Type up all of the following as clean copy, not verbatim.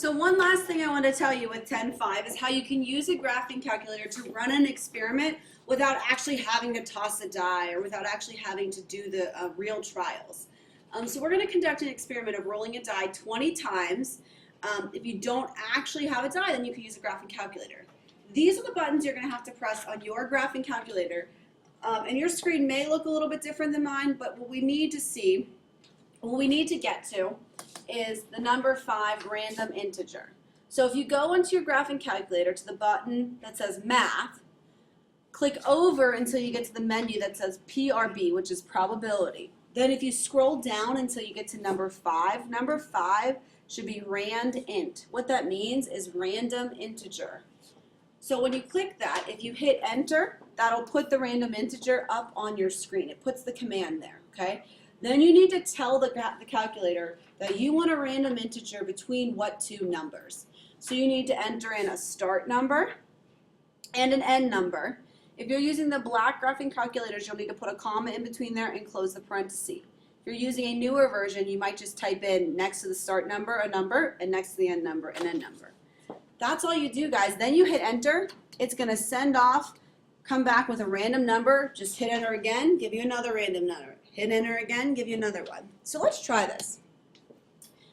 So one last thing I want to tell you with 10.5 is how you can use a graphing calculator to run an experiment without actually having to toss a die or without actually having to do the real trials. So we're going to conduct an experiment of rolling a die 20 times. If you don't actually have a die, then you can use a graphing calculator. These are the buttons you're going to have to press on your graphing calculator. And your screen may look a little bit different than mine, but what we need to get to is the number 5 random integer. So if you go into your graphing calculator to the button that says Math, click over until you get to the menu that says PRB, which is probability. Then if you scroll down until you get to number 5 should be rand int. What that means is random integer. So when you click that, if you hit enter, that'll put the random integer up on your screen. It puts the command there, okay? Then you need to tell the calculator that you want a random integer between what two numbers. So you need to enter in a start number and an end number. If you're using the black graphing calculators, you'll need to put a comma in between there and close the parenthesis. If you're using a newer version, you might just type in next to the start number a number and next to the end number an end number. That's all you do, guys. Then you hit enter. It's going to send off, come back with a random number. Just hit enter again, give you another random number. Hit enter again, give you another one. So let's try this.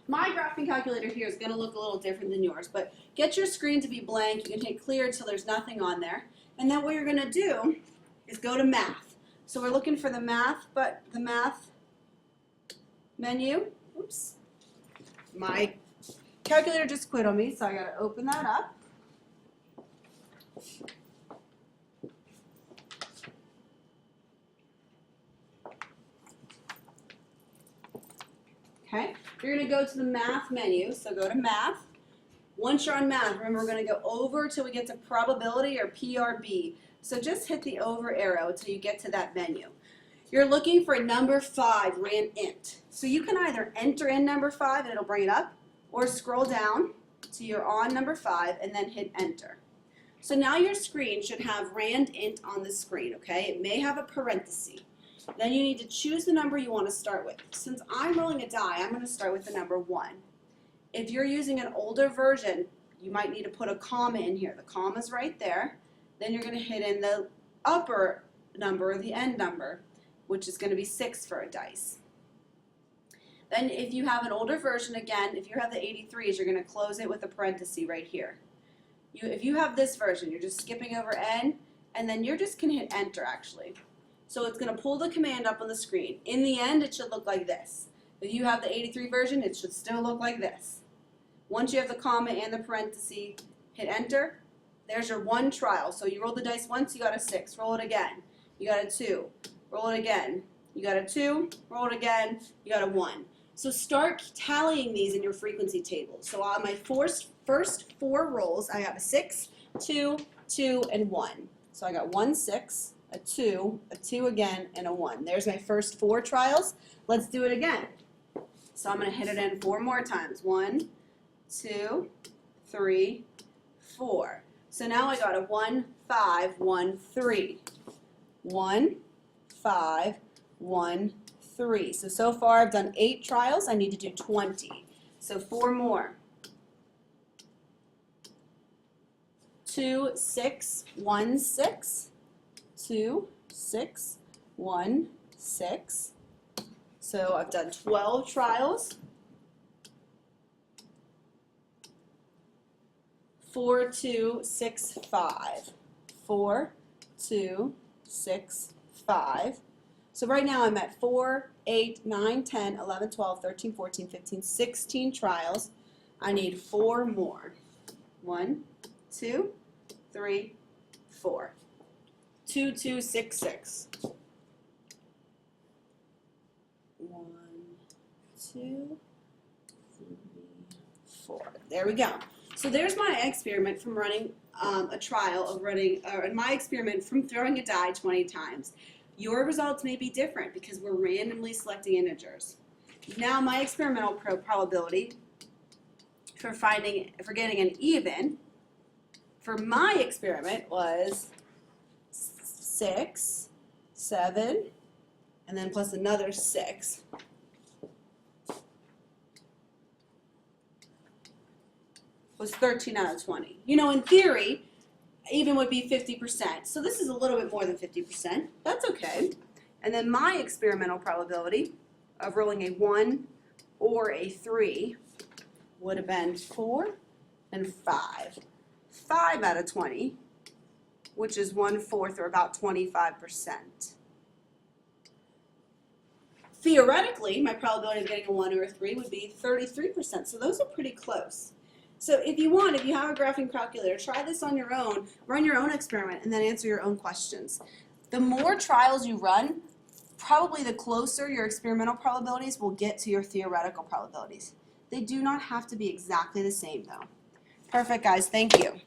My graphing calculator here is going to look a little different than yours, but get your screen to be blank. You can hit clear until there's nothing on there. And then what you're going to do is go to Math. So we're looking for the Math menu. Oops. My calculator just quit on me, so I got to open that up. Okay, you're going to go to the Math menu, so go to Math. Once you're on Math, remember we're going to go over till we get to probability or PRB. So just hit the over arrow until you get to that menu. You're looking for number 5, rand int. So you can either enter in number 5 and it'll bring it up, or scroll down to you're on number 5 and then hit enter. So now your screen should have rand int on the screen, okay? It may have a parenthesis. Then you need to choose the number you want to start with. Since I'm rolling a die, I'm going to start with the number 1. If you're using an older version, you might need to put a comma in here. The comma's right there. Then you're going to hit in the upper number, or the end number, which is going to be 6 for a dice. Then if you have an older version, again, if you have the 83s, you're going to close it with a parenthesis right here. If you have this version, you're just skipping over N, and then you're just going to hit enter, actually. So it's going to pull the command up on the screen. In the end, it should look like this. If you have the 83 version, it should still look like this. Once you have the comma and the parenthesis, hit enter. There's your one trial. So you rolled the dice once, you got a 6. Roll it again. You got a 2. Roll it again. You got a 2. Roll it again. You got a 1. So start tallying these in your frequency table. So on my first 4 rolls, I have a 6, 2, 2, and 1. So I got 1, 6, a 2 again, and a 1. There's my first 4 trials. Let's do it again. So I'm going to hit it in 4 more times. 1, 2, 3, 4. So now I got a 1, 5, 1, 3. 1, 5, 1, 3. So far I've done 8 trials. I need to do 20. So 4 more. 2, 6, 1, 6. 2, 6, 1, 6. So I've done 12 trials. 4, 2, 6, 5. 4, 2, 6, 5. So right now I'm at 4, 8, 9, 10, 11, 12, 13, 14, 15, 16 trials. I need 4 more. 1, 2, 3, 4. 2, 2, 6, 6. 1, 2, 3, 4. There we go. So there's my experiment from running a trial of running, or my experiment from throwing a die 20 times. Your results may be different because we're randomly selecting integers. Now my experimental probability for getting an even for my experiment was 6, 7, and then plus another 6. was 13 out of 20. You know, in theory, even would be 50%. So this is a little bit more than 50%. That's okay. And then my experimental probability of rolling a 1 or a 3 would have been 4 and 5. 5 out of 20, which is 1/4 or about 25%. Theoretically, my probability of getting a 1 or a 3 would be 33%. So those are pretty close. So if you want, if you have a graphing calculator, try this on your own, run your own experiment, and then answer your own questions. The more trials you run, probably the closer your experimental probabilities will get to your theoretical probabilities. They do not have to be exactly the same though. Perfect, guys. Thank you.